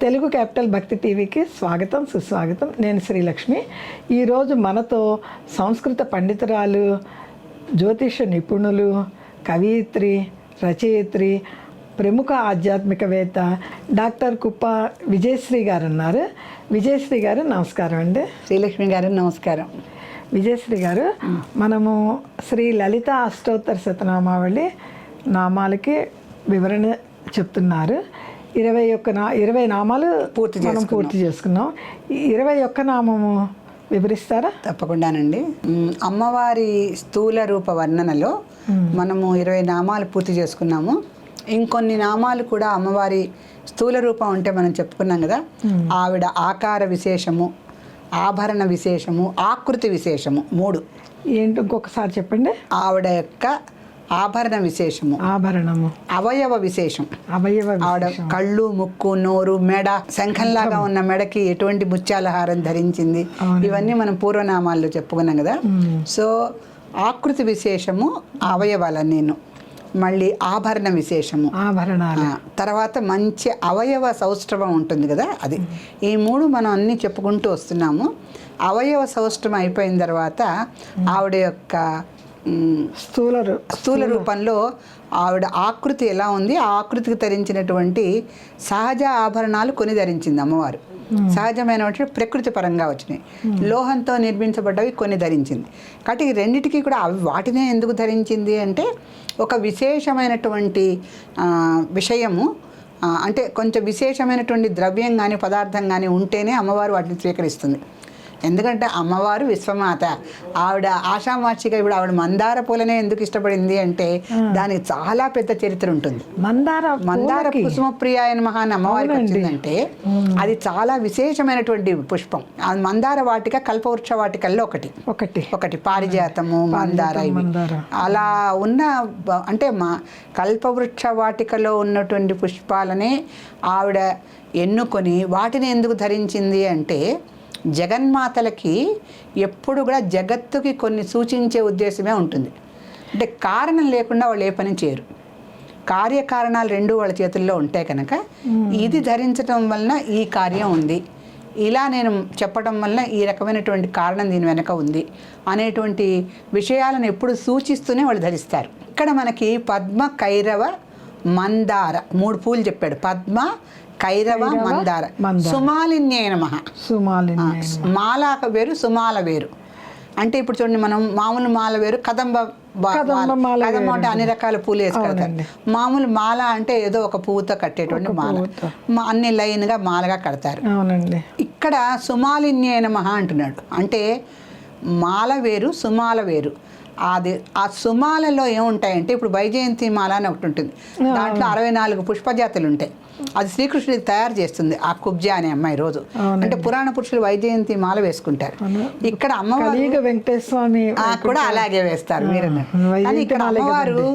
Telugu capital భక్తి టీవీకి స్వాగతం సుస్వాగతం. నేను శ్రీలక్ష్మి. ఈరోజు మనతో సంస్కృత పండితురాలు, జ్యోతిష నిపుణులు, కవయిత్రి, రచయిత్రి, ప్రముఖ ఆధ్యాత్మికవేత్త డాక్టర్ కుప్ప విజయశ్రీ గారు ఉన్నారు. విజయశ్రీ గారు నమస్కారం అండి. శ్రీలక్ష్మి గారు నమస్కారం. విజయశ్రీ గారు, మనము శ్రీ లలిత అష్టోత్తర శతనామావళి నామాలకి వివరణ చెప్తున్నారు. 20 నామాలు పూర్తి చేసుకున్నాం. 21 నామము వివరిస్తారా? తప్పకుండానండి. అమ్మవారి స్థూల రూప వర్ణనలో మనము 20 నామాలు పూర్తి చేసుకున్నాము. ఇంకొన్ని నామాలు కూడా అమ్మవారి స్థూల రూపం అంటే మనం చెప్పుకున్నాం కదా, ఆవిడ ఆకార విశేషము, ఆభరణ విశేషము, ఆకృతి విశేషము 3 ఏంటి ఇంకొకసారి చెప్పండి. ఆవిడ యొక్క ఆభరణ విశేషము, ఆభరణము, అవయవ విశేషం, ఆవిడ కళ్ళు, ముక్కు, నోరు, మెడ, శంఖంలాగా ఉన్న మెడకి ఎటువంటి ముత్యాల హారం ధరించింది, ఇవన్నీ మనం పూర్వనామాల్లో చెప్పుకున్నాం కదా. సో ఆకృతి విశేషము, అవయవాలన్నీను. మళ్ళీ ఆభరణ విశేషము, ఆభరణాలు, తర్వాత మంచి అవయవ సౌష్ఠవం ఉంటుంది కదా, అది. ఈ 3 మనం అన్నీ చెప్పుకుంటూ వస్తున్నాము. అవయవ సౌష్ఠవం అయిపోయిన తర్వాత ఆవిడ యొక్క స్థూల రూపంలో ఆవిడ ఆకృతి ఎలా ఉంది, ఆ ఆకృతికి ధరించినటువంటి సహజ ఆభరణాలు కొన్ని ధరించింది అమ్మవారు. సహజమైనటువంటి ప్రకృతి పరంగా వచ్చినాయి, లోహంతో నిర్మించబడ్డవి కొన్ని ధరించింది. కాబట్టి ఈ రెండిటికి కూడా వాటినే ఎందుకు ధరించింది అంటే, ఒక విశేషమైనటువంటి విషయము, అంటే కొంచెం విశేషమైనటువంటి ద్రవ్యం కానీ పదార్థం కానీ ఉంటేనే అమ్మవారు వాటిని స్వీకరిస్తుంది. ఎందుకంటే అమ్మవారు విశ్వమాత. ఆవిడ ఆషామాషిగా ఇప్పుడు ఆవిడ మందార పూలనే ఎందుకు ఇష్టపడింది అంటే, దానికి చాలా పెద్ద చరిత్ర ఉంటుంది. మందార కుసుమప్రియాయ నమః అని అమ్మవారికి వచ్చిందంటే అది చాలా విశేషమైనటువంటి పుష్పం. అది మందార వాటిక కల్పవృక్ష వాటికల్లో ఒకటి పారిజాతము, మందార, ఇవి అలా ఉన్న, అంటే మా కల్పవృక్ష వాటికలో ఉన్నటువంటి పుష్పాలనే ఆవిడ ఎన్నుకొని వాటిని ఎందుకు ధరించింది అంటే, జగన్మాతలకి ఎప్పుడు కూడా జగత్తుకి కొన్ని సూచించే ఉద్దేశమే ఉంటుంది. అంటే కారణం లేకుండా వాళ్ళు ఏ పని చేయరు. కార్యకారణాలు 2 వాళ్ళ చేతుల్లో ఉంటాయి కనుక, ఇది ధరించడం వలన ఈ కార్యం ఉంది, ఇలా నేను చెప్పడం వలన ఈ రకమైనటువంటి కారణం దీని వెనక ఉంది అనేటువంటి విషయాలను ఎప్పుడు సూచిస్తూనే వాళ్ళు ధరిస్తారు. ఇక్కడ మనకి పద్మ, కైరవ, మందార 3 పూలు చెప్పాడు. పద్మ, కైరవ, మందార. సుమాలిన్యే నమః. మాల వేరు, సుమాల వేరు. అంటే ఇప్పుడు చూడండి, మనం మామూలు మాల వేరు, కదంబ అంటే అన్ని రకాల పూలు వేసి కడతారు. మామూలు మాల అంటే ఏదో ఒక పువ్వుతో కట్టేటువంటి మాల, అన్ని లైన్గా మాలగా కడతారు. ఇక్కడ సుమాలిన్యే నమః అంటున్నాడు. అంటే మాల వేరు, సుమాల వేరు. అది ఆ సుమాలలో ఏముంటాయంటే, ఇప్పుడు వైజయంతి మాల అని ఒకటి ఉంటుంది, దాంట్లో 64 పుష్పజాతులు ఉంటాయి. అది శ్రీకృష్ణుడికి తయారు చేస్తుంది ఆ కుబ్జా అనే అమ్మాయి రోజు. అంటే పురాణ పురుషులు వైజయంతి మాల వేసుకుంటారు. ఇక్కడ అమ్మవారు వెంకటేశ్వమి కూడా అలాగే వేస్తారు మీరు. కానీ ఇక్కడ అమ్మవారు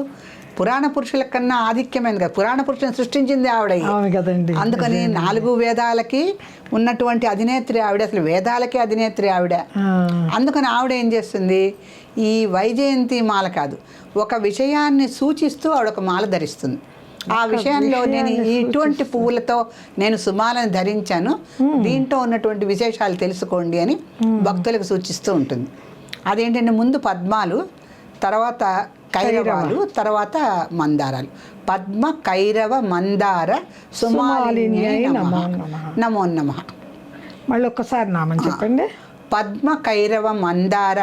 పురాణ పురుషుల కన్నా ఆధిక్యమైనది కదా. పురాణ పురుషులను సృష్టించింది ఆవిడ కదండి. అందుకని 4 వేదాలకి ఉన్నటువంటి అధినేత్రి ఆవిడ, అసలు వేదాలకే అధినేత్రి ఆవిడ. అందుకని ఆవిడ ఏం చేస్తుంది, ఈ వైజయంతి మాల కాదు, ఒక విషయాన్ని సూచిస్తూ ఆవిడ ఒక మాల ధరిస్తుంది. ఆ విషయంలో నేను ఇటువంటి పువ్వులతో నేను సుమాలను ధరించాను, దీంట్లో ఉన్నటువంటి విశేషాలు తెలుసుకోండి అని భక్తులకు సూచిస్తూ ఉంటుంది. అదేంటంటే, ముందు పద్మాలు, తర్వాత కైరవాలు, తర్వాత మందారాలు. పద్మ, కైరవ, మందార, సుమాలిన్యై నమో నమః. మళ్ళీ ఒక్కసారి నామం చెప్పండి. పద్మ, కైరవ, మందార,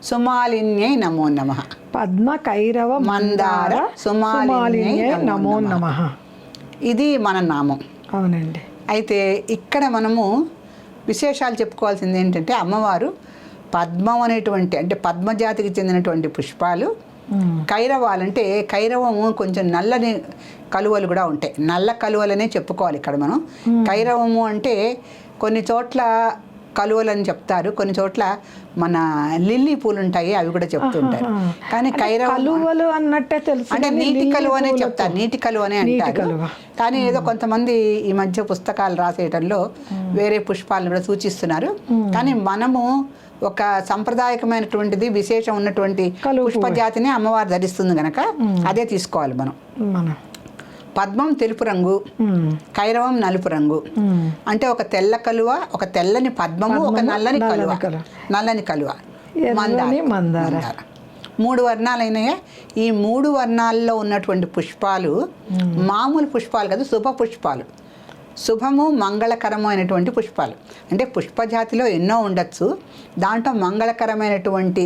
సుమాలిన్యై నమో నమః. పద్మ, కైరవ, మందార, సుమాలిన్యై నమో నమః. ఇది మన నామం. అవునండి. అయితే ఇక్కడ మనము విశేషాలు చెప్పుకోవాల్సింది ఏంటంటే, అమ్మవారు పద్మం అనేటువంటి, అంటే పద్మజాతికి చెందినటువంటి పుష్పాలు. కైరవాలంటే, కైరవము కొంచెం నల్లని కలువలు కూడా ఉంటాయి, నల్ల కలువలనే చెప్పుకోవాలి ఇక్కడ మనం. కైరవము అంటే కొన్ని చోట్ల కలువలని చెప్తారు, కొన్ని చోట్ల మన లిల్లీ పూలు ఉంటాయి, అవి కూడా చెప్తుంటారు. కానీ కలువలు అన్నట్టే తెలుసు, అంటే నీటి కలువ అనే చెప్తారు, నీటి కలువ అనే అంటారు. కానీ ఏదో కొంతమంది ఈ మధ్య పుస్తకాలు రాసేయడంలో వేరే పుష్పాలను కూడా సూచిస్తున్నారు. కానీ మనము ఒక సంప్రదాయకమైనటువంటిది, విశేషం ఉన్నటువంటి పుష్పజాతిని అమ్మవారు ధరిస్తుంది కనుక అదే తీసుకోవాలి మనం. పద్మం తెలుపు రంగు, కైరవం నలుపు రంగు. అంటే ఒక తెల్ల కలువ, ఒక తెల్లని పద్మము, ఒక నల్లని కలువ మందార. 3 వర్ణాలైనాయా? ఈ 3 వర్ణాల్లో ఉన్నటువంటి పుష్పాలు మామూలు పుష్పాలు కాదు, శుభ పుష్పాలు. శుభము మంగళకరము అయినటువంటి పుష్పాలు. అంటే పుష్పజాతిలో ఎన్నో ఉండొచ్చు, దాంట్లో మంగళకరమైనటువంటి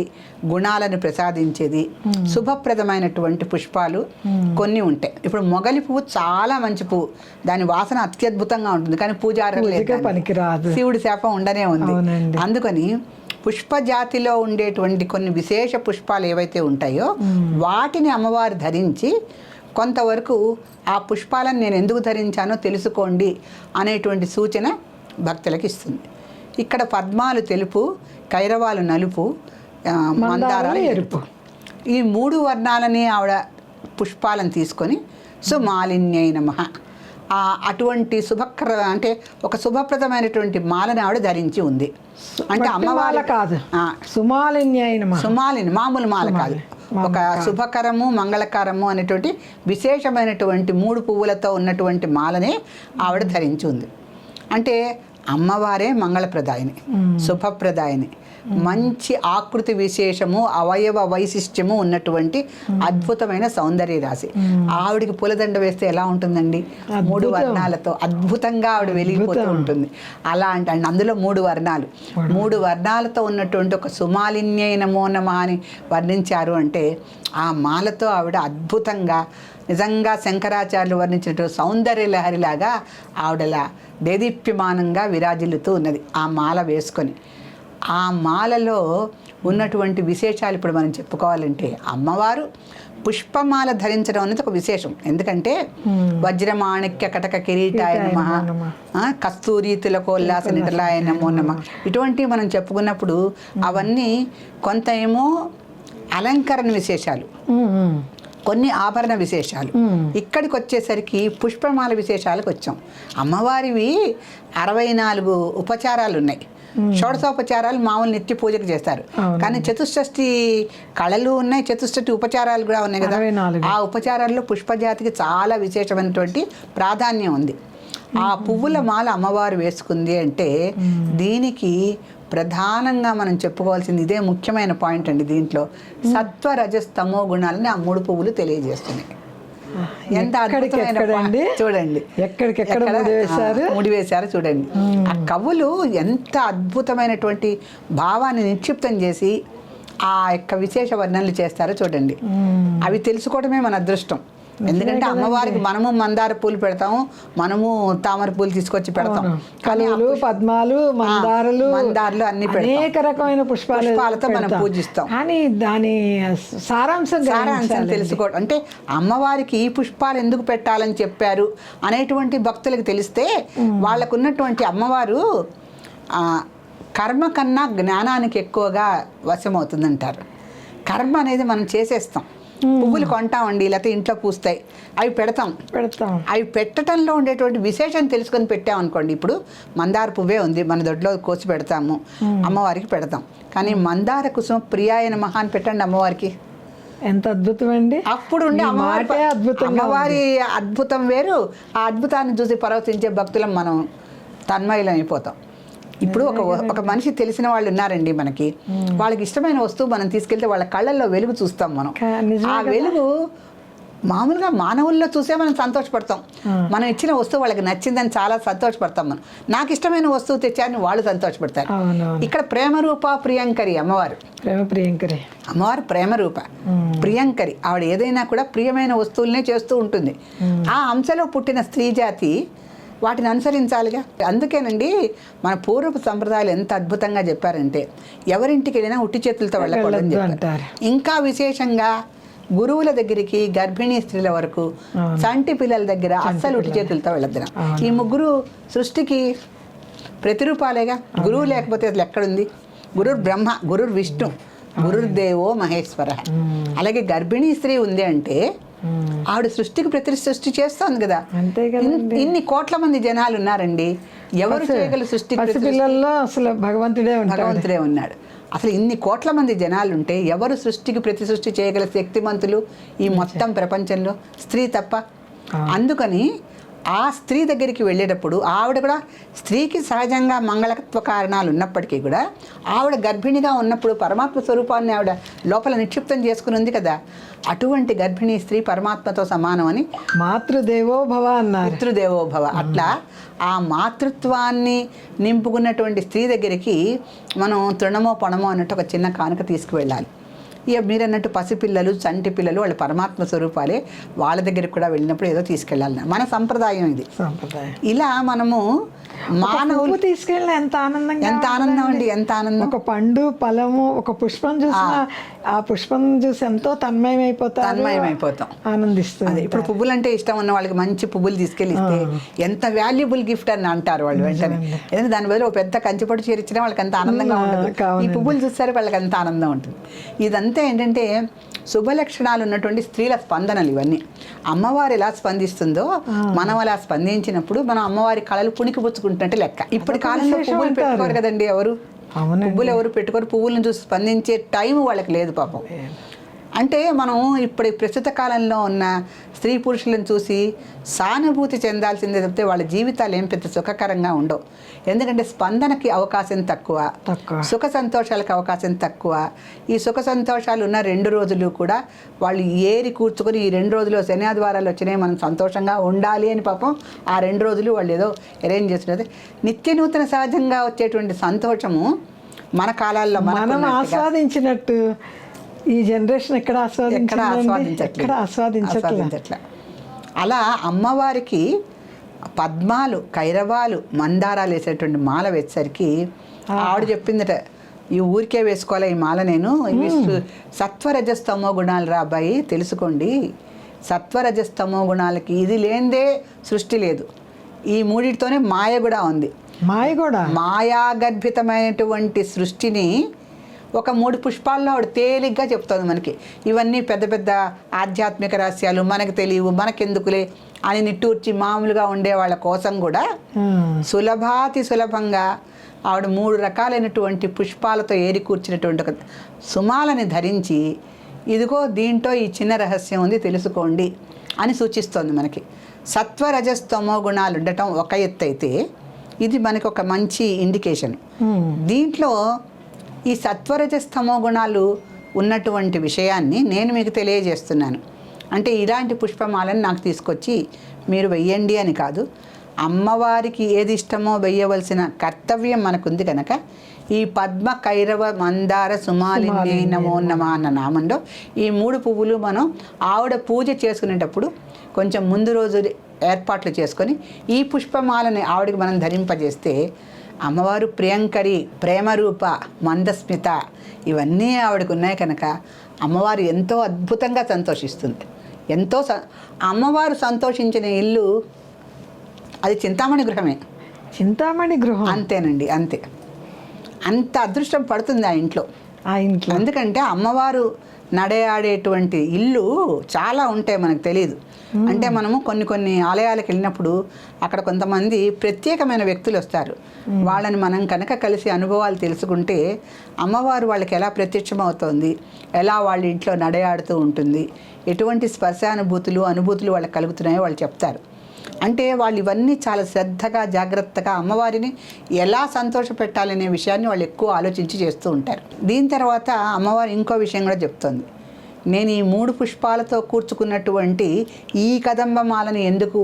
గుణాలను ప్రసాదించేది శుభప్రదమైనటువంటి పుష్పాలు కొన్ని ఉంటాయి. ఇప్పుడు మొగలి పువ్వు చాలా మంచి పువ్వు, దాని వాసన అత్యద్భుతంగా ఉంటుంది, కానీ పూజారులు పనికిరాదు, శివుడి శాపం ఉండనే ఉంది. అందుకని పుష్పజాతిలో ఉండేటువంటి కొన్ని విశేష పుష్పాలు ఏవైతే ఉంటాయో వాటిని అమ్మవారు ధరించి కొంతవరకు ఆ పుష్పాలను నేను ఎందుకు ధరించానో తెలుసుకోండి అనేటువంటి సూచన భక్తులకు ఇస్తుంది. ఇక్కడ పద్మాలు తెలుపు, కైరవాలు నలుపు, మందారాలు ఎరుపు. ఈ 3 వర్ణాలని ఆవిడ పుష్పాలను తీసుకొని సుమాలిన్యై నమః అటువంటి అంటే ఒక శుభప్రదమైనటువంటి మాలను ఆవిడ ధరించి ఉంది. అంటే అమ్మవారు కాదు, సుమాలిని మామూలు మాల కాదు, ఒక శుభకరము మంగళకరము అనేటువంటి విశేషమైనటువంటి 3 పువ్వులతో ఉన్నటువంటి మాలనే ఆవిడ ధరించి ఉంది. అంటే అమ్మవారే మంగళప్రదాయిని, శుభప్రదాయిని, మంచి ఆకృతి విశేషము, అవయవ వైశిష్ట్యము ఉన్నటువంటి అద్భుతమైన సౌందర్య రాశి. ఆవిడికి పూలదండ వేస్తే ఎలా ఉంటుందండి? 3 వర్ణాలతో అద్భుతంగా ఆవిడ వెలిగిపోతూ ఉంటుంది. అలా అంటే అందులో 3 వర్ణాలు, 3 వర్ణాలతో ఉన్నటువంటి ఒక సుమాలిన్యై నమో నమః అని వర్ణించారు. అంటే ఆ మాలతో ఆవిడ అద్భుతంగా, నిజంగా శంకరాచార్యులు వర్ణించినట్టు సౌందర్య లహరిలాగా ఆవిడలా దేదీప్యమానంగా విరాజిల్లుతూ ఉన్నది ఆ మాల వేసుకొని. ఆ మాలలో ఉన్నటువంటి విశేషాలు ఇప్పుడు మనం చెప్పుకోవాలంటే, అమ్మవారు పుష్పమాల ధరించడం అనేది ఒక విశేషం. ఎందుకంటే వజ్రమాణిక్య కటక కిరీటాయ నమః, కస్తూరి తిలకోల్లాస నిధులాయ నమో నమః, ఇటువంటివి మనం చెప్పుకున్నప్పుడు అవన్నీ కొంత ఏమో అలంకరణ విశేషాలు, కొన్ని ఆభరణ విశేషాలు. ఇక్కడికి వచ్చేసరికి పుష్పమాల విశేషాలకు వచ్చాం. అమ్మవారివి 64 ఉపచారాలు ఉన్నాయి. షోడశోపచారాలు మామూలు నిత్య పూజకు చేస్తారు, కానీ చతుష్షష్ఠి కళలు ఉన్నాయి, చతుష్షష్ఠి ఉపచారాలు కూడా ఉన్నాయి కదా. ఆ ఉపచారాల్లో పుష్పజాతికి చాలా విశేషమైనటువంటి ప్రాధాన్యం ఉంది. ఆ పువ్వుల మాల అమ్మవారు వేసుకుంది అంటే దీనికి ప్రధానంగా మనం చెప్పుకోవాల్సింది ఇదే ముఖ్యమైన పాయింట్ అండి. దీంట్లో సత్వ రజస్తమో గుణాలని ఆ 3 పువ్వులు తెలియజేస్తున్నాయి. ఎంత అద్భుతమైన చూడండి, ఎక్కడికెక్కడ ముడి వేశారు చూడండి. ఆ కవులు ఎంత అద్భుతమైనటువంటి భావాన్ని నిక్షిప్తం చేసి ఆ యొక్క విశేష వర్ణనలు చేస్తారో చూడండి. అవి తెలుసుకోవడమే మన అదృష్టం. ఎందుకంటే అమ్మవారికి మనము మందార పూలు పెడతాము, మనము తామర పూలు తీసుకొచ్చి పెడతాం, కలువలు, పద్మాలు, మందారాలు అన్ని అనేక రకమైన పుష్పాలతో మనం పూజిస్తాం. కానీ దాని సారాంశం తెలుసుకోవడం అంటే అమ్మవారికి ఈ పుష్పాలు ఎందుకు పెట్టాలని చెప్పారు అనేటువంటి భక్తులకు తెలిస్తే వాళ్ళకున్నటువంటి అమ్మవారు కర్మ కన్నా జ్ఞానానికి ఎక్కువగా వశమవుతుందంటారు. కర్మ అనేది మనం చేసేస్తాం, పువ్వులు కొంటామండి, లేకపోతే ఇంట్లో పూస్తాయి, అవి పెడతాం. అవి పెట్టడంలో ఉండేటువంటి విశేషం తెలుసుకొని పెట్టామనుకోండి. ఇప్పుడు మందార పువ్వే ఉంది, మన దొడ్లో కోసి పెడతాము, అమ్మవారికి పెడతాం. కానీ మందార కుసుమ ప్రియాయ నమః అని పెట్టండి అమ్మవారికి, ఎంత అద్భుతం అండి. అప్పుడు ఉండే అమ్మవారి అద్భుతం వేరు. ఆ అద్భుతాన్ని చూసి పరవశించే భక్తులం మనం తన్మయులం అయిపోతాం. ఇప్పుడు ఒక మనిషి తెలిసిన వాళ్ళు ఉన్నారండి మనకి, వాళ్ళకి ఇష్టమైన వస్తువు మనం తీసుకెళ్తే వాళ్ళ కళ్ళల్లో వెలుగు చూస్తాం మనం. ఆ వెలుగు మామూలుగా మానవుల్లో చూసే మనం సంతోషపడతాం. మనం ఇచ్చిన వస్తువు వాళ్ళకి నచ్చిందని చాలా సంతోషపడతాం. మనం నాకు ఇష్టమైన వస్తువు తెచ్చారని వాళ్ళు సంతోషపడతారు. ఇక్కడ ప్రేమరూప ప్రియంకరి అమ్మవారు, అమ్మవారు ప్రేమరూప ప్రియంకరి. ఆవిడ ఏదైనా కూడా ప్రియమైన వస్తువులనే చేస్తూ ఉంటుంది. ఆ అంశలో పుట్టిన స్త్రీ జాతి వాటిని అనుసరించాలిగా. అందుకేనండి మన పూర్వపు సంప్రదాయాలు ఎంత అద్భుతంగా చెప్పారంటే, ఎవరింటికి వెళ్ళినా ఉట్టి చేతులతో వెళ్ళకూడదని చెప్పారు. ఇంకా విశేషంగా గురువుల దగ్గరికి, గర్భిణీ స్త్రీల వరకు, చంటి పిల్లల దగ్గర అస్సలు ఉట్టి చేతులతో వెళ్ళొద్దు. ఈ 3 సృష్టికి ప్రతిరూపాలేగా. గురువు లేకపోతే అసలు ఎక్కడుంది? గురుర్ బ్రహ్మ, గురుర్ విష్ణు, గురుర్దేవో మహేశ్వర. అలాగే గర్భిణీ స్త్రీ ఉంది అంటే ఆవిడ సృష్టికి ప్రతి సృష్టి చేస్తోంది కదా. ఇన్ని కోట్ల మంది జనాలు ఉన్నారండి, ఎవరు చేయగల సృష్టి? పిల్లల్లో అసలు భగవంతుడే ఉన్నాడు. అసలు ఇన్ని కోట్ల మంది జనాలు ఉంటే ఎవరు సృష్టికి ప్రతి సృష్టి చేయగల శక్తిమంతులు ఈ మొత్తం ప్రపంచంలో? స్త్రీ తప్ప. అందుకని ఆ స్త్రీ దగ్గరికి వెళ్ళేటప్పుడు ఆవిడ కూడా స్త్రీకి సహజంగా మంగళత్వ కారణాలు ఉన్నప్పటికీ కూడా ఆవిడ గర్భిణిగా ఉన్నప్పుడు పరమాత్మ స్వరూపాన్ని ఆవిడ లోపల నిక్షిప్తం చేసుకుని ఉంది కదా, అటువంటి గర్భిణీ స్త్రీ పరమాత్మతో సమానం అని మాతృదేవో భవ అన్నారు. పితృదేవో భవ. అట్లా ఆ మాతృత్వాన్ని నింపుకున్నటువంటి స్త్రీ దగ్గరికి మనం తృణమో పణమో అన్నట్టు ఒక చిన్న కానుక తీసుకువెళ్ళాలి. ఇక మీరు అన్నట్టు పసిపిల్లలు, చంటి పిల్లలు వాళ్ళ పరమాత్మ స్వరూపాలే, వాళ్ళ దగ్గరికి కూడా వెళ్ళినప్పుడు ఏదో తీసుకెళ్ళాలి. మన సంప్రదాయం ఇది. ఇలా మనము మానవులు తీసుకెళ్ళిన ఎంత ఆనందంగా, ఎంత ఆనందం అండి, ఎంత ఆనందం. ఒక పండు, ఫలము, ఒక పుష్పం చూసినా ఆ పుష్పం చూసి ఎంతో తన్మయమైపోతాం, ఆనందిస్తుంది. ఇప్పుడు పువ్వులు అంటే ఇష్టం ఉన్న వాళ్ళకి మంచి పువ్వులు తీసుకెళ్ళిస్తే ఎంత వాల్యుబుల్ గిఫ్ట్ అని అంటారు వాళ్ళు వెంటనే. ఎందుకంటే దాని బదులు ఒక పెద్ద కంచిపట్టు చీర ఇచ్చినా వాళ్ళకి అంత ఆనందంగా ఉంటుంది. ఈ పువ్వులు చూస్తారు వాళ్ళకి అంత ఆనందం ఉంటుంది. ఇదంతా ఏంటంటే శుభలక్షణాలు ఉన్నటువంటి స్త్రీల స్పందనలు ఇవన్నీ. అమ్మవారు ఎలా స్పందిస్తుందో మనం అలా స్పందించినప్పుడు మనం అమ్మవారి కళలు పుణికిపుచ్చుకుంటున్నట్టు లెక్క. ఇప్పటి కాలంలో పువ్వులు పెట్టుకోరు కదండి ఎవరు, పువ్వులు ఎవరు పెట్టుకోరు. పువ్వులను చూసి స్పందించే టైం వాళ్ళకి లేదు పాపం. అంటే మనం ఇప్పుడు ప్రస్తుత కాలంలో ఉన్న స్త్రీ పురుషులను చూసి సానుభూతి చెందాల్సిందే తప్పితే వాళ్ళ జీవితాలు ఏం పెద్ద సుఖకరంగా ఉండవు. ఎందుకంటే స్పందనకి అవకాశం తక్కువ, సుఖ సంతోషాలకు అవకాశం తక్కువ. ఈ సుఖ సంతోషాలు ఉన్న 2 రోజులు కూడా వాళ్ళు ఏరి కూర్చుకొని ఈ 2 రోజులు శని ఆదివారాలు వచ్చినాయి మనం సంతోషంగా ఉండాలి అని పాపం ఆ 2 రోజులు వాళ్ళు ఏదో అరేంజ్ చేస్తున్నది. నిత్య నూతన సహజంగా వచ్చేటువంటి సంతోషము మన కాలాల్లో మనం ఆస్వాదించినట్టు ఈ జనరేషన్ ఎక్కడ ఆస్వాదించట్లే. అలా అమ్మవారికి పద్మాలు, కైరవాలు, మందారాలు వేసేటువంటి మాల వేసేసరికి ఆవిడ చెప్పిందట, ఈ ఊరికే వేసుకోవాలి ఈ మాల నేను, ఇవి సత్వరజస్తమో గుణాలు రా అబ్బాయి తెలుసుకోండి. సత్వరజస్తమో గుణాలకి ఇది లేనిదే సృష్టి లేదు. ఈ మూడిటితోనే మాయ కూడా ఉంది. మాయాగర్భితమైనటువంటి సృష్టిని ఒక 3 పుష్పాల్లో ఆవిడ తేలిగ్గా చెప్తుంది మనకి. ఇవన్నీ పెద్ద పెద్ద ఆధ్యాత్మిక రహస్యాలు మనకు తెలియవు, మనకెందుకులే అని నిట్టూర్చి మామూలుగా ఉండే వాళ్ళ కోసం కూడా సులభాతి సులభంగా ఆవిడ 3 రకాలైనటువంటి పుష్పాలతో ఏరి కూర్చున్నటువంటి ఒక సుమాలని ధరించి, ఇదిగో దీంట్లో ఈ చిన్న రహస్యం ఉంది తెలుసుకోండి అని సూచిస్తోంది మనకి. సత్వరజస్తమో గుణాలు ఉండటం ఒక ఎత్తు అయితే, ఇది మనకి ఒక మంచి ఇండికేషన్. దీంట్లో ఈ సత్వరజస్తమో గుణాలు ఉన్నటువంటి విషయాన్ని నేను మీకు తెలియజేస్తున్నాను. అంటే ఇలాంటి పుష్పమాలను నాకు తీసుకొచ్చి మీరు వెయ్యండి అని కాదు, అమ్మవారికి ఏది ఇష్టమో వెయ్యవలసిన కర్తవ్యం మనకుంది కనుక ఈ పద్మ, కైరవ, మందార, సుమాలిని నమో నమ అన్న నామంలో ఈ 3 పువ్వులు మనం ఆవిడ పూజ చేసుకునేటప్పుడు కొంచెం ముందు రోజు ఏర్పాట్లు చేసుకొని ఈ పుష్పమాలని ఆవిడకి మనం ధరింపజేస్తే అమ్మవారు ప్రియంకరి, ప్రేమరూప, మందస్మిత ఇవన్నీ ఆవిడకు ఉన్నాయి కనుక అమ్మవారు ఎంతో అద్భుతంగా సంతోషిస్తుంది. ఎంతో అమ్మవారు సంతోషించిన ఇల్లు అది చింతామణి గృహమే. చింతామణి గృహం అంతేనండి, అంతే. అంత అదృష్టం పడుతుంది ఆ ఇంట్లో. ఎందుకంటే అమ్మవారు నడయాడేటువంటి ఇల్లు చాలా ఉంటాయి, మనకు తెలియదు. అంటే మనము కొన్ని ఆలయాలకు వెళ్ళినప్పుడు అక్కడ కొంతమంది ప్రత్యేకమైన వ్యక్తులు వస్తారు. వాళ్ళని మనం కనుక కలిసి అనుభవాలు తెలుసుకుంటే అమ్మవారు వాళ్ళకి ఎలా ప్రత్యక్షమవుతోంది, ఎలా వాళ్ళ ఇంట్లో నడయాడుతూ ఉంటుంది, ఎటువంటి స్పర్శానుభూతులు, అనుభూతులు వాళ్ళకి కలుగుతున్నాయో వాళ్ళు చెప్తారు. అంటే వాళ్ళు ఇవన్నీ చాలా శ్రద్ధగా, జాగ్రత్తగా అమ్మవారిని ఎలా సంతోషపెట్టాలనే విషయాన్ని వాళ్ళు ఎక్కువ ఆలోచించి చేస్తూ ఉంటారు. దీని తర్వాత అమ్మవారు ఇంకో విషయం కూడా చెప్తోంది. నేను ఈ 3 పుష్పాలతో కూర్చుకున్నటువంటి ఈ కదంబమాలను ఎందుకు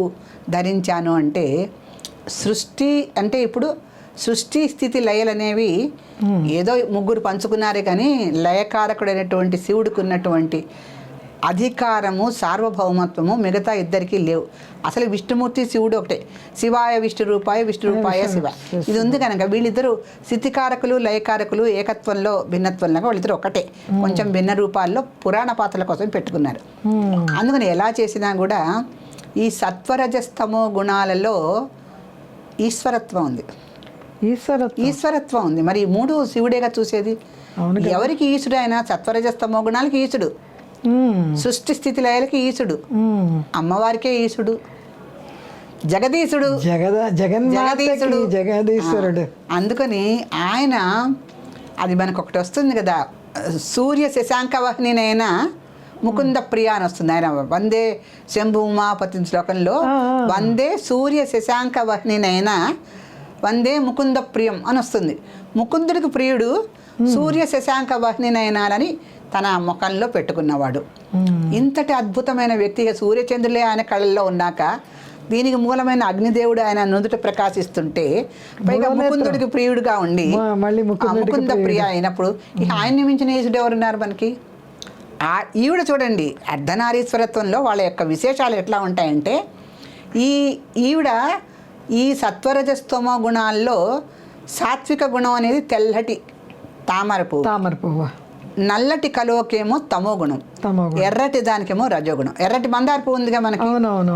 ధరించాను అంటే, సృష్టి అంటే ఇప్పుడు సృష్టి స్థితి లయలు అనేవి ఏదో 3 పంచుకున్నారే కానీ లయకారకుడైనటువంటి శివుడికి ఉన్నటువంటి అధికారము, సార్వభౌమత్వము మిగతా ఇద్దరికీ లేవు. అసలు విష్ణుమూర్తి శివుడు ఒకటే, శివాయ విష్ణు రూపాయ విష్ణు రూపాయ శివ, ఇది ఉంది కనుక వీళ్ళిద్దరూ స్థితికారకులు, లయకారకులు, ఏకత్వంలో భిన్నత్వంలో వాళ్ళిద్దరు ఒకటే. కొంచెం భిన్న రూపాల్లో పురాణ పాత్రల కోసం పెట్టుకున్నారు. అందుకని ఎలా చేసినా కూడా ఈ సత్వరజస్తమో గుణాలలో ఈశ్వరత్వం ఉంది, ఈశ్వరత్వం ఉంది. మరి 3 శివుడేగా చూసేది. ఎవరికి ఈశుడు అయినా సత్వరజస్తమో గుణాలకి ఈశుడు, సృష్టి స్థితి లయలకి ఈశుడు, అమ్మవారికే ఈశుడు, జగదీశుడు, జగదీశ్వరుడు. అందుకని ఆయన అది మనకు ఒకటి వస్తుంది కదా, సూర్య శశాంక వహ్నినైనా ముకుంద ప్రియ అని వస్తుంది. ఆయన వందే శంభు ఉమాపతి శ్లోకంలో వందే సూర్య శశాంక వహ్నినైనా వందే ముకుంద ప్రియం అని వస్తుంది. ముకుందుడికి ప్రియుడు సూర్య శశాంక వహ్నినైనాలని తన ముఖంలో పెట్టుకున్నవాడు. ఇంతటి అద్భుతమైన వ్యక్తిగా సూర్యచంద్రులే ఆయన కళ్ళల్లో ఉన్నాక దీనికి మూలమైన అగ్నిదేవుడు ఆయన నుదుట ప్రకాశిస్తుంటే పైగా ముకుందుడికి ప్రియుడుగా ఉండి ముకుంద ప్రియ అయినప్పుడు ఆయన్ని మించిన యేసుడు ఎవరున్నారు మనకి? ఈవిడ చూడండి అర్ధనారీశ్వరత్వంలో వాళ్ళ యొక్క విశేషాలు ఎట్లా ఉంటాయంటే ఈవిడ ఈ సత్వరజస్తమో గుణాల్లో సాత్విక గుణం అనేది తెల్లటి తామర పువ్వు, నల్లటి కలువకేమో తమో గుణం, ఎర్రటి దానికేమో రజోగుణం. ఎర్రటి మందార పువ్వు ఉందిగా మనకి,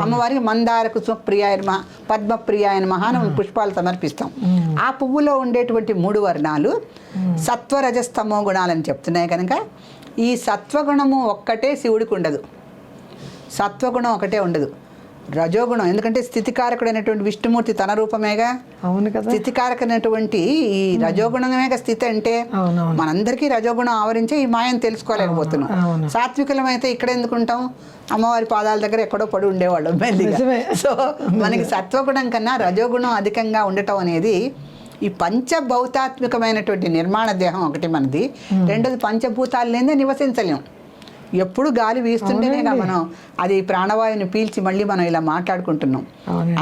అమ్మవారికి మందార కుసుమ ప్రియాయనమ పద్మ ప్రియాయనమ అని పుష్పాలు సమర్పిస్తాం. ఆ పువ్వులో ఉండేటువంటి 3 వర్ణాలు సత్వరజస్తమో గుణాలని చెప్తున్నాయి కనుక ఈ సత్వగుణము ఒక్కటే శివుడికి ఉండదు, సత్వగుణం ఒకటే ఉండదు, రజోగుణం. ఎందుకంటే స్థితికారకుడైనటువంటి విష్ణుమూర్తి తన రూపమేగా. అవును కదా. స్థితికారకమైనటువంటి ఈ రజోగుణమేగా స్థితి అంటే. మనందరికీ రజోగుణం ఆవరించే ఈ మాయను తెలుసుకోలేకపోతున్నాం. సాత్వికులం అయితే ఇక్కడ ఎందుకుంటాం? అమ్మవారి పాదాల దగ్గర ఎక్కడో పడి ఉండేవాళ్ళు మెల్లిగా. సో మనకి సత్వగుణం కన్నా రజోగుణం అధికంగా ఉండటం అనేది ఈ పంచభౌతాత్మికమైనటువంటి నిర్మాణ దేహం ఒకటి మనది. రెండోది పంచభూతాలు లేదే నివసించలేం. ఎప్పుడు గాలి వీస్తుంటేనేగా మనం అది ప్రాణవాయువుని పీల్చి మళ్ళీ మనం ఇలా మాట్లాడుకుంటున్నాం.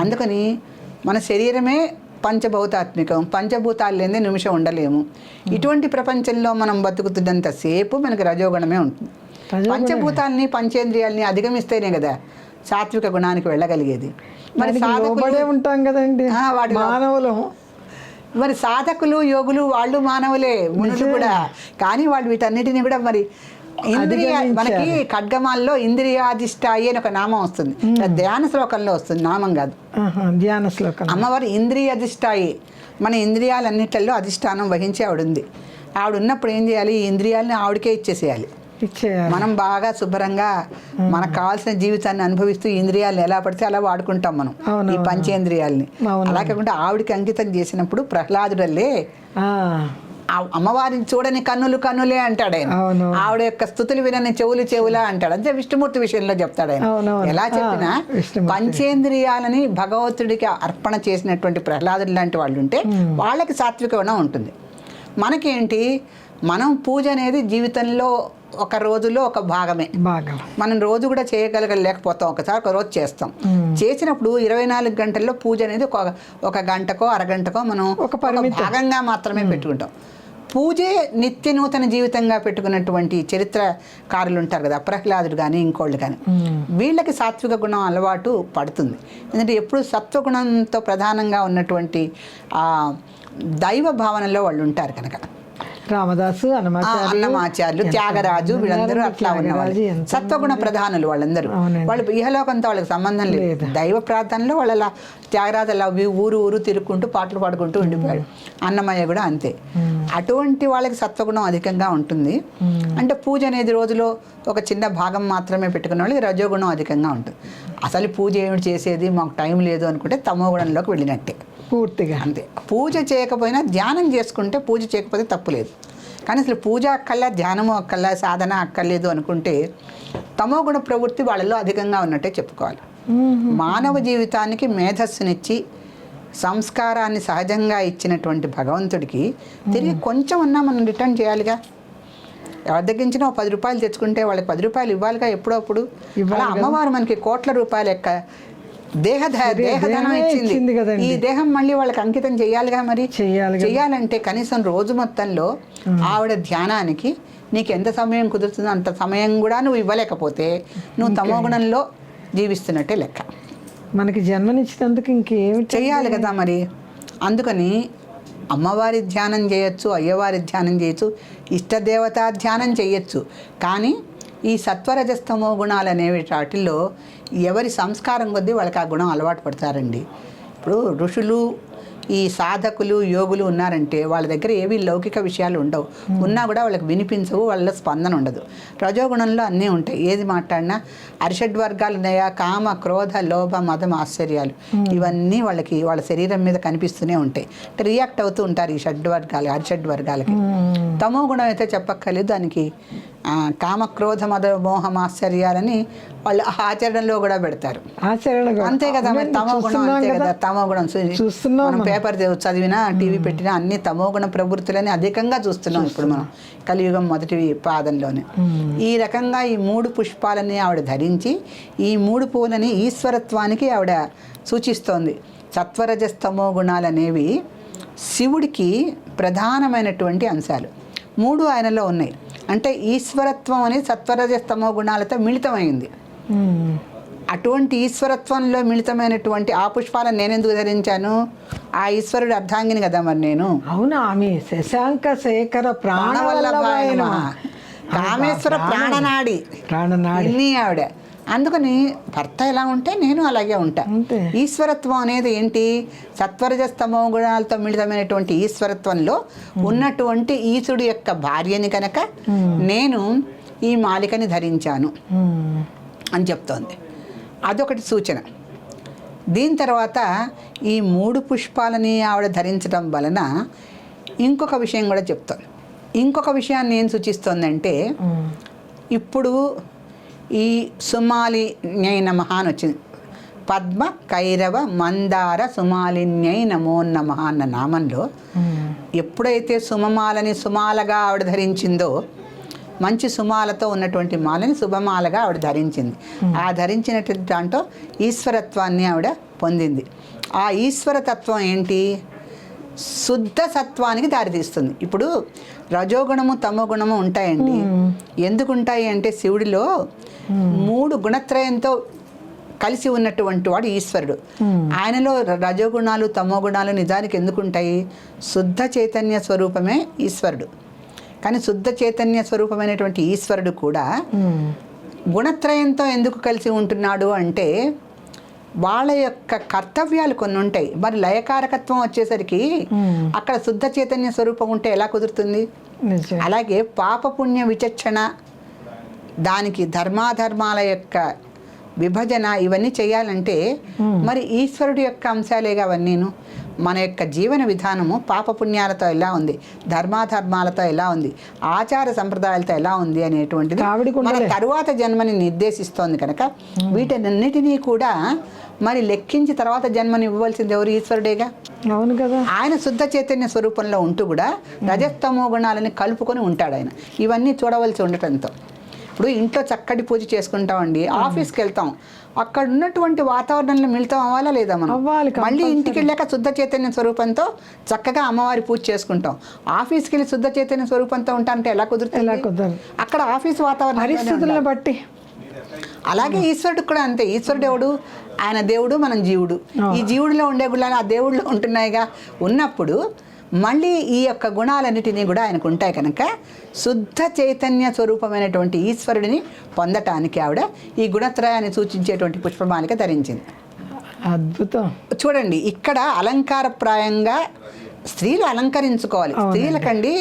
అందుకని మన శరీరమే పంచభౌతాత్మికం, పంచభూతాలు లేదే నిమిషం ఉండలేము. ఇటువంటి ప్రపంచంలో మనం బతుకుతున్నంతసేపు మనకి రజోగుణమే ఉంటుంది. పంచభూతాలని పంచేంద్రియాలని అధిగమిస్తేనే కదా సాత్విక గుణానికి వెళ్ళగలిగేది. మరి సాధకులే ఉంటాం కదండి మానవులు. మరి సాధకులు యోగులు వాళ్ళు మానవులే, మునులు కూడా. కానీ వాళ్ళు వీటన్నిటిని కూడా మరి మనకి ఖడ్గమాల్లో ఇంద్రియాధిష్టాయి అని ఒక నామం వస్తుంది. ధ్యాన శ్లోకంలో వస్తుంది, నామం కాదు, ధ్యాన శ్లోకం. అమ్మవారు ఇంద్రియాధిష్టాయి, మన ఇంద్రియాలన్నిటిలో అధిష్టానం వహించి ఆవిడ ఉంది. ఆవిడ ఉన్నప్పుడు ఏం చేయాలి? ఈ ఇంద్రియాలని ఆవిడకే ఇచ్చేసేయాలి. మనం బాగా శుభ్రంగా మనకు కావాల్సిన జీవితాన్ని అనుభవిస్తూ ఇంద్రియాలను ఎలా పడితే అలా వాడుకుంటాం మనం, ఈ పంచేంద్రియాలని. అలా కాకుండా ఆవిడకి అంకితం చేసినప్పుడు ప్రహ్లాదుడల్లే అమ్మవారిని చూడని కన్నులు కన్నులే అంటాడు ఆయన. ఆవిడ యొక్క స్థుతులు వినని చెవులు చెవులా అంటాడు. అంతే విష్ణుమూర్తి విషయంలో చెప్తాడు ఆయన. ఎలా చెప్పినా పంచేంద్రియాలని భగవంతుడికి అర్పణ చేసినటువంటి ప్రహ్లాదుడు లాంటి వాళ్ళు ఉంటే వాళ్ళకి సాత్విక గుణం ఉంటుంది. మనకేంటి, మనం పూజ అనేది జీవితంలో ఒక రోజులో ఒక భాగమే. మనం రోజు కూడా చేయగలగలేకపోతాం, ఒక రోజు చేస్తాం. చేసినప్పుడు 24 గంటల్లో పూజ అనేది ఒక గంటకో అరగంటకో మనం ఒక భాగంగా మాత్రమే పెట్టుకుంటాం. పూజే నిత్య నూతన జీవితంగా పెట్టుకున్నటువంటి చరిత్రకారులు ఉంటారు కదా, ప్రహ్లాదుడు కానీ ఇంకోళ్ళు కానీ, వీళ్ళకి సాత్విక గుణం అలవాటు పడుతుంది. ఎందుకంటే ఎప్పుడు సత్వగుణంతో ప్రధానంగా ఉన్నటువంటి దైవ భావనలో వాళ్ళు ఉంటారు కనుక. రామదాసు, అన్నమాచార్యులు, త్యాగరాజు, వీళ్ళందరూ అట్లా ఉన్నవాళ్ళు సత్వగుణ ప్రధానులు. వాళ్ళందరూ వాళ్ళు ఇహలోకంతో వాళ్ళకి సంబంధం లేదు. దైవ ప్రార్థనలో వాళ్ళ త్యాగరాజు అలా ఊరు ఊరు తిరుగుకుంటూ పాటలు పాడుకుంటూ ఉండిపోయాడు. అన్నమయ్య కూడా అంతే. అటువంటి వాళ్ళకి సత్వగుణం అధికంగా ఉంటుంది. అంటే పూజ అనేది రోజులో ఒక చిన్న భాగం మాత్రమే పెట్టుకున్న వాళ్ళకి రజోగుణం అధికంగా ఉంటుంది. అసలు పూజ ఏమిటి చేసేది, మాకు టైం లేదు అనుకుంటే తమో గుణంలోకి వెళ్ళినట్టే పూర్తిగా. అంతే. పూజ చేయకపోయినా ధ్యానం చేసుకుంటే, పూజ చేయకపోతే తప్పులేదు. కానీ అసలు పూజ అక్కల్లా, ధ్యానము అక్కల్లా, సాధన అక్కర్లేదు అనుకుంటే తమో గుణ ప్రవృత్తి వాళ్ళలో అధికంగా ఉన్నట్టే చెప్పుకోవాలి. మానవ జీవితానికి మేధస్సునిచ్చి సంస్కారాన్ని సహజంగా ఇచ్చినటువంటి భగవంతుడికి తిరిగి కొంచెం ఉన్నా మనం రిటర్న్ చేయాలిగా. ఎవరి దగ్గరించినా 10 రూపాయలు తెచ్చుకుంటే వాళ్ళకి 10 రూపాయలు ఇవ్వాలిగా ఎప్పుడో అప్పుడు. అలా అమ్మవారు మనకి కోట్ల రూపాయల యొక్క దేహధనం ఇచ్చింది. ఈ దేహం మళ్ళీ వాళ్ళకి అంకితం చేయాలిగా. మరి చెయ్యాలంటే కనీసం రోజు మొత్తంలో ఆవిడ ధ్యానానికి నీకు ఎంత సమయం కుదురుతుందో అంత సమయం కూడా నువ్వు ఇవ్వలేకపోతే నువ్వు తమోగుణంలో జీవిస్తున్నట్టే లెక్క. మనకి జన్మనిచ్చినందుకు ఇంకేమి చెయ్యాలి కదా మరి. అందుకని అమ్మవారి ధ్యానం చేయొచ్చు, అయ్యవారి ధ్యానం చేయొచ్చు, ఇష్టదేవతా ధ్యానం చేయొచ్చు. కానీ ఈ సత్వరజస్తమో గుణాలు అనేవి వాటిల్లో ఎవరి సంస్కారం కొద్దీ వాళ్ళకి ఆ గుణం అలవాటు పడతారండి. ఇప్పుడు ఋషులు, ఈ సాధకులు, యోగులు ఉన్నారంటే వాళ్ళ దగ్గర ఏవి లౌకిక విషయాలు ఉండవు. ఉన్నా కూడా వాళ్ళకి వినిపించవు, వాళ్ళ స్పందన ఉండదు. రజోగుణంలో అన్నీ ఉంటాయి. ఏది మాట్లాడినా అరిషడ్వర్గాలు ఉన్నాయా, కామ, క్రోధ, లోభ, మదం, ఆశ్చర్యాలు, ఇవన్నీ వాళ్ళకి వాళ్ళ శరీరం మీద కనిపిస్తూనే ఉంటాయి. అంటే రియాక్ట్ అవుతూ ఉంటారు ఈ షడ్వర్గాలు, అరిషడ్వర్గాలకి. తమో గుణం అయితే చెప్పక్కర్లేదు, దానికి కామక్రోధ మద మోహమాశ్చర్యాలని వాళ్ళు ఆచరణలో కూడా పెడతారు. అంతే కదా, మరి తమో గుణం అంతే కదా, తమో గుణం మనం పేపర్ చదివినా టీవీ పెట్టినా అన్ని తమో గుణ ప్రవృత్తులని అధికంగా చూస్తున్నాం ఇప్పుడు మనం కలియుగం మొదటి పాదంలోనే. ఈ రకంగా ఈ 3 పుష్పాలని ఆవిడ ధరించి ఈ 3 పూలని ఈశ్వరత్వానికి ఆవిడ సూచిస్తోంది. సత్వరజస్తమో గుణాలు అనేవి శివుడికి ప్రధానమైనటువంటి అంశాలు. 3 ఆయనలో ఉన్నాయి. అంటే ఈశ్వరత్వం అనేది సత్వరజస్తమో గుణాలతో మిళితమైంది. అటువంటి ఈశ్వరత్వంలో మిళితమైనటువంటి ఆ పుష్పాలను నేను ఎందుకు ధరించాను? ఆ ఈశ్వరుడు అర్ధాంగిని కదా మరి నేను. అవునా, ఆమె శశాంక శేఖర ప్రాణవల్లభాయ కామేశ్వర ప్రాణనాడి ఇన్ని ఆవిడ. అందుకని భర్త ఎలా ఉంటే నేను అలాగే ఉంటా. ఈశ్వరత్వం అనేది ఏంటి? సత్వరజస్తమో గుణాలతో మిళితమైనటువంటి ఈశ్వరత్వంలో ఉన్నటువంటి ఈశుడు యొక్క భార్యని కనుక నేను ఈ మాలికని ధరించాను అని చెప్తోంది. అదొకటి సూచన. దీని తర్వాత ఈ 3 పుష్పాలని ఆవిడ ధరించడం వలన ఇంకొక విషయం కూడా చెప్తోంది. ఇంకొక విషయాన్ని ఏం సూచిస్తోందంటే, ఇప్పుడు ఈ సుమాలిన్యై నమః అని వచ్చింది. పద్మ కైరవ మందార సుమాలిన్యై నమో నమః అన్న నామంలో ఎప్పుడైతే సుమమాలని సుమాలగా ఆవిడ ధరించిందో, మంచి సుమాలతో ఉన్నటువంటి మాలని శుభమాలగా ఆవిడ ధరించింది. ఆ ధరించినటువంటి దాంట్లో ఈశ్వరత్వాన్ని ఆవిడ పొందింది. ఆ ఈశ్వరతత్వం ఏంటి? శుద్ధ సత్వానికి దారితీస్తుంది. ఇప్పుడు రజోగుణము తమో గుణము ఉంటాయండి. ఎందుకు ఉంటాయి అంటే శివుడిలో 3 గుణత్రయంతో కలిసి ఉన్నటువంటి వాడు ఈశ్వరుడు. ఆయనలో రజోగుణాలు తమో గుణాలు నిజానికి ఎందుకు ఉంటాయి? శుద్ధ చైతన్య స్వరూపమే ఈశ్వరుడు. కానీ శుద్ధ చైతన్య స్వరూపమైనటువంటి ఈశ్వరుడు కూడా గుణత్రయంతో ఎందుకు కలిసి ఉంటున్నాడు అంటే వాళ్ళ యొక్క కర్తవ్యాలు కొన్ని ఉంటాయి. మరి లయకారకత్వం వచ్చేసరికి అక్కడ శుద్ధ చైతన్య స్వరూపం ఉంటే ఎలా కుదురుతుంది? అలాగే పాపపుణ్య విచక్షణ, దానికి ధర్మాధర్మాల యొక్క విభజన, ఇవన్నీ చేయాలంటే మరి ఈశ్వరుడు యొక్క అంశాలేగా అవన్నీను. మన యొక్క జీవన విధానము పాపపుణ్యాలతో ఎలా ఉంది, ధర్మాధర్మాలతో ఎలా ఉంది, ఆచార సంప్రదాయాలతో ఎలా ఉంది అనేటువంటిది మన తరువాత జన్మని నిర్దేశిస్తోంది. కనుక వీటన్నిటినీ కూడా మరి లెక్కించి తర్వాత జన్మని ఇవ్వవలసింది ఎవరు? ఈశ్వరుడేగా. అవును కదా. ఆయన శుద్ధ చైతన్య స్వరూపంలో ఉంటూ కూడా రజస్తమో గుణాలని కలుపుకొని ఉంటాడు ఆయన. ఇవన్నీ చూడవలసి ఉండటంతో ఇప్పుడు ఇంట్లో చక్కటి పూజ చేసుకుంటామండి, ఆఫీస్కి వెళ్తాం, అక్కడ ఉన్నటువంటి వాతావరణంలో మిళితం అవ్వాలా లేదా? మనం మళ్ళీ ఇంటికి వెళ్ళాక శుద్ధ చైతన్య స్వరూపంతో చక్కగా అమ్మవారి పూజ చేసుకుంటాం. ఆఫీస్కి వెళ్ళి శుద్ధ చైతన్య స్వరూపంతో ఉంటామంటే ఎలా కుదురుతుంది? అక్కడ ఆఫీస్ వాతావరణం పరిస్థితులను బట్టి. అలాగే ఈశ్వరుడికి కూడా అంతే. ఈశ్వరుడు ఎవడు? ఆయన దేవుడు, మనం జీవుడు. ఈ జీవుడిలో ఉండే గుణాలు ఆ దేవుడిలో ఉంటున్నాయిగా. ఉన్నప్పుడు మళ్ళీ ఈ యొక్క గుణాలన్నిటినీ కూడా ఆయనకు ఉంటాయి. కనుక శుద్ధ చైతన్య స్వరూపమైనటువంటి ఈశ్వరుడిని పొందటానికి ఆవిడ ఈ గుణత్రయాన్ని సూచించేటువంటి పుష్పమాలిక ధరించింది. అద్భుతం. చూడండి, ఇక్కడ అలంకారప్రాయంగా స్త్రీలు అలంకరించుకోవాలి. స్త్రీలకండి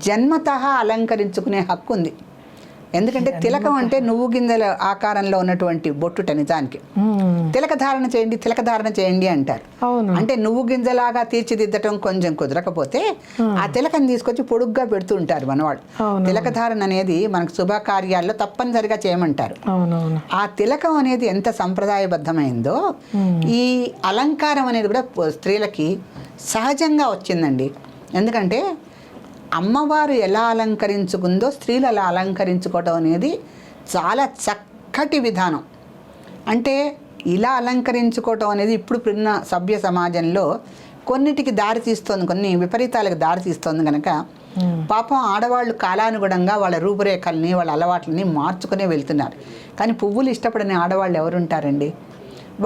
జన్మతః అలంకరించుకునే హక్కు ఉంది. ఎందుకంటే తిలకం అంటే నువ్వు గింజల ఆకారంలో ఉన్నటువంటి బొట్టుట. నిజానికి తిలక ధారణ చేయండి అంటారు. అంటే నువ్వు గింజలాగా తీర్చిదిద్దటం కొంచెం కుదరకపోతే ఆ తిలకం తీసుకొచ్చి పొడుగ్గా పెడుతూ ఉంటారు మనవాళ్ళు. తిలక ధారణ అనేది మనకు శుభకార్యాల్లో తప్పనిసరిగా చేయమంటారు. ఆ తిలకం అనేది ఎంత సంప్రదాయబద్ధమైందో ఈ అలంకారం అనేది కూడా స్త్రీలకి సహజంగా వచ్చిందండి. ఎందుకంటే అమ్మవారు ఎలా అలంకరించుకుందో స్త్రీలు అలా అలంకరించుకోవటం అనేది చాలా చక్కటి విధానం. అంటే ఇలా అలంకరించుకోవటం అనేది ఇప్పుడున్న సభ్య సమాజంలో కొన్నిటికి దారి తీస్తోంది, కొన్ని విపరీతాలకు దారి తీస్తోంది. కనుక పాపం ఆడవాళ్ళు కాలానుగుణంగా వాళ్ళ రూపురేఖల్ని వాళ్ళ అలవాట్లని మార్చుకునే వెళ్తున్నారు. కానీ పువ్వులు ఇష్టపడని ఆడవాళ్ళు ఎవరుంటారండి?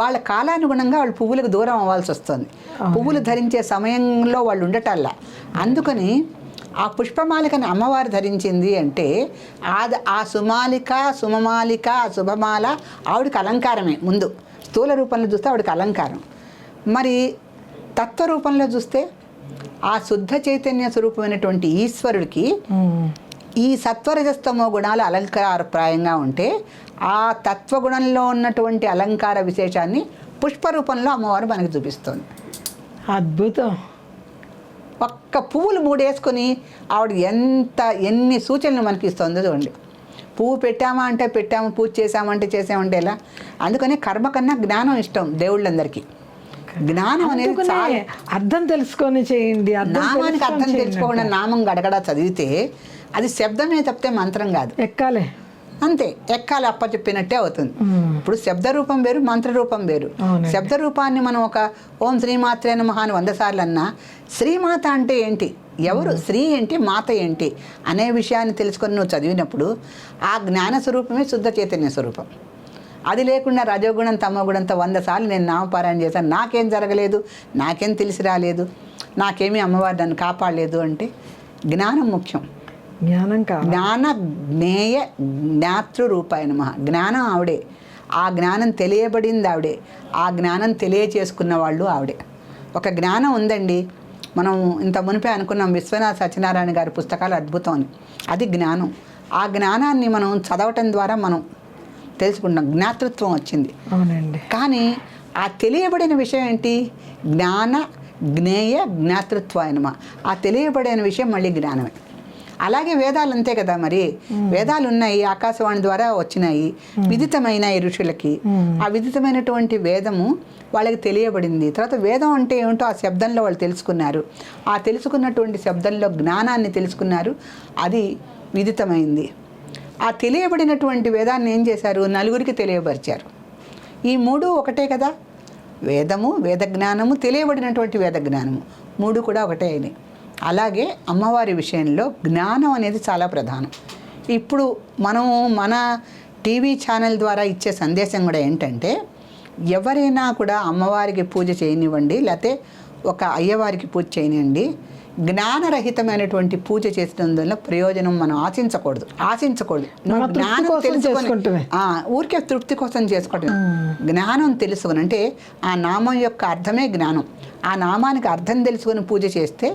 వాళ్ళ కాలానుగుణంగా వాళ్ళు పువ్వులకు దూరం అవ్వాల్సి వస్తుంది. పువ్వులు ధరించే సమయంలో వాళ్ళు ఉండటల్లా. అందుకని ఆ పుష్పమాలికని అమ్మవారు ధరించింది అంటే ఆ సుమాలిక, సుమమాలిక, శుభమాల ఆవిడకి అలంకారమే. ముందు స్థూల రూపంలో చూస్తే ఆవిడకి అలంకారం. మరి తత్వ రూపంలో చూస్తే ఆ శుద్ధ చైతన్య స్వరూపమైనటువంటి ఈశ్వరుడికి ఈ సత్వరజస్తమో గుణాలు అలంకారప్రాయంగా ఉంటే ఆ తత్వగుణంలో ఉన్నటువంటి అలంకార విశేషాన్ని పుష్పరూపంలో అమ్మవారు మనకు చూపిస్తుంది. అద్భుతం. ఒక్క పువ్వులు 3 వేసుకొని ఆవిడ ఎన్ని సూచనలు మనకి ఇస్తుందో చూడండి. పువ్వు పెట్టామా అంటే పెట్టాము, పూజ చేసామంటే చేసామంటే ఎలా. అందుకనే కర్మ కన్నా జ్ఞానం ఇష్టం దేవుళ్ళందరికీ. జ్ఞానం అనేది చాలా అర్థం తెలుసుకొని చేయండి. నామానికి అర్థం తెలుసుకోకుండా నామం గడగడ చదివితే అది శబ్దమే తప్పితే మంత్రం కాదు. ఎక్కాలే అంతే, ఎక్కాలి అప్ప చెప్పినట్టే అవుతుంది. ఇప్పుడు శబ్ద రూపం వేరు, మంత్ర రూపం వేరు. శబ్ద రూపాన్ని మనం ఒక ఓం శ్రీమాత్రే నమః అని 100 సార్లు అన్నా, శ్రీమాత అంటే ఏంటి, ఎవరు శ్రీ ఏంటి, మాత ఏంటి అనే విషయాన్ని తెలుసుకొని నువ్వు చదివినప్పుడు ఆ జ్ఞాన స్వరూపమే శుద్ధ చైతన్య స్వరూపం. అది లేకుండా రజోగుణం తమోగుణంతో 100 సార్లు నేను నామపారాయణ చేశాను, నాకేం జరగలేదు, నాకేం తెలిసి రాలేదు, నాకేమీ అమ్మవారు నన్ను కాపాడలేదు అంటే జ్ఞానం ముఖ్యం. జ్ఞానం కావాలి. జ్ఞాన జ్ఞేయ జ్ఞాతృ రూపాయ నమః. జ్ఞానం ఆవిడే, ఆ జ్ఞానం తెలియబడింది ఆవిడే, ఆ జ్ఞానం తెలియచేసుకున్న వాళ్ళు ఆవిడే. ఒక జ్ఞానం ఉందండి, మనం ఇంత మునిపే అనుకున్నాం విశ్వనాథ సత్యనారాయణ గారి పుస్తకాలు అద్భుతం అని. అది జ్ఞానం. ఆ జ్ఞానాన్ని మనం చదవటం ద్వారా మనం తెలుసుకుంటాం, జ్ఞాతృత్వం వచ్చింది. అవునండి. కానీ ఆ తెలియబడిన విషయం ఏంటి, జ్ఞాన జ్ఞేయ జ్ఞాతృత్వాయ నమః. ఆ తెలియబడిన విషయం మళ్ళీ జ్ఞానమే. అలాగే వేదాలు అంతే కదా, మరి వేదాలు ఉన్నాయి, ఆకాశవాణి ద్వారా వచ్చినాయి, విదితమైన ఋషులకి. ఆ విదితమైనటువంటి వేదము వాళ్ళకి తెలియబడింది. తర్వాత వేదం అంటే ఏమిటో ఆ శబ్దంలో వాళ్ళు తెలుసుకున్నారు. ఆ తెలుసుకున్నటువంటి శబ్దంలో జ్ఞానాన్ని తెలుసుకున్నారు, అది విదితమైంది. ఆ తెలియబడినటువంటి వేదాన్ని ఏం చేశారు, నలుగురికి తెలియపరిచారు. ఈ 3 ఒకటే కదా, వేదము, వేద జ్ఞానము, తెలియబడినటువంటి వేద జ్ఞానము 3 కూడా ఒకటే అయినాయి. అలాగే అమ్మవారి విషయంలో జ్ఞానం అనేది చాలా ప్రధానం. ఇప్పుడు మనము మన టీవీ ఛానల్ ద్వారా ఇచ్చే సందేశం కూడా ఏంటంటే, ఎవరైనా కూడా అమ్మవారికి పూజ చేయనివ్వండి, లేకపోతే ఒక అయ్యవారికి పూజ చేయనివ్వండి, జ్ఞానరహితమైనటువంటి పూజ చేసడం వల్ల ప్రయోజనం మనం ఆశించకూడదు. నువ్వు జ్ఞానం తెలుసుకొని ఊరికే తృప్తి కోసం చేసుకోవటం. జ్ఞానం తెలుసుకొని అంటే ఆ నామం యొక్క అర్థమే జ్ఞానం. ఆ నామానికి అర్థం తెలుసుకొని పూజ చేస్తే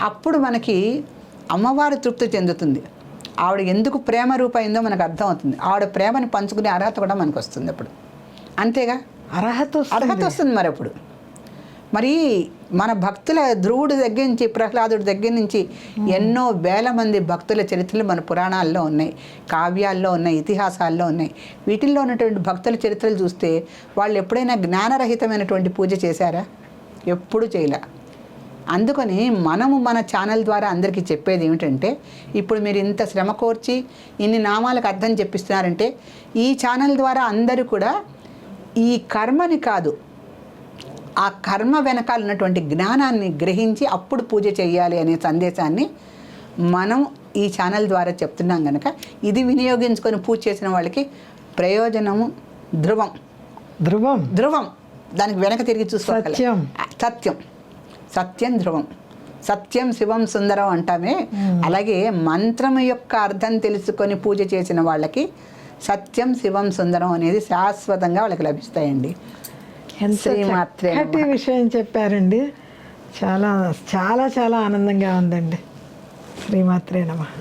అప్పుడు మనకి అమ్మవారు తృప్తి చెందుతుంది. ఆవిడ ఎందుకు ప్రేమ రూపైందో మనకు అర్థం అవుతుంది. ఆవిడ ప్రేమని పంచుకునే అర్హత కూడా మనకు వస్తుంది. అప్పుడు అంతేగా, అర్హత వస్తుంది. మరి అప్పుడు మరి మన భక్తుల ధ్రువుడి దగ్గర నుంచి ప్రహ్లాదుడి దగ్గర నుంచి ఎన్నో వేల మంది భక్తుల చరిత్రలు మన పురాణాల్లో ఉన్నాయి, కావ్యాల్లో ఉన్నాయి, ఇతిహాసాల్లో ఉన్నాయి. వీటిల్లో ఉన్నటువంటి భక్తుల చరిత్రలు చూస్తే వాళ్ళు ఎప్పుడైనా జ్ఞానరహితమైనటువంటి పూజ చేశారా? ఎప్పుడూ చేయలే. అందుకని మనము మన ఛానల్ ద్వారా అందరికీ చెప్పేది ఏమిటంటే, ఇప్పుడు మీరు ఇంత శ్రమ కోర్చి ఇన్ని నామాలకు అర్థం చెప్పిస్తున్నారంటే, ఈ ఛానల్ ద్వారా అందరూ కూడా ఈ కర్మని కాదు, ఆ కర్మ వెనకాల ఉన్నటువంటి జ్ఞానాన్ని గ్రహించి అప్పుడు పూజ చేయాలి అనే సందేశాన్ని మనం ఈ ఛానల్ ద్వారా చెప్తున్నాం కనుక, ఇది వినియోగించుకొని పూజ చేసిన వాళ్ళకి ప్రయోజనము ధ్రువం. దానికి వెనక తిరిగి చూసుకోవాలి. సత్యం ధ్రువం. సత్యం శివం సుందరం అంటామే, అలాగే మంత్రం యొక్క అర్థం తెలుసుకొని పూజ చేసిన వాళ్ళకి సత్యం శివం సుందరం అనేది శాశ్వతంగా వాళ్ళకి లభిస్తాయండి. శ్రీమాత్రే విషయం చెప్పారండి. చాలా చాలా చాలా ఆనందంగా ఉందండి. శ్రీమాత్రే నమః.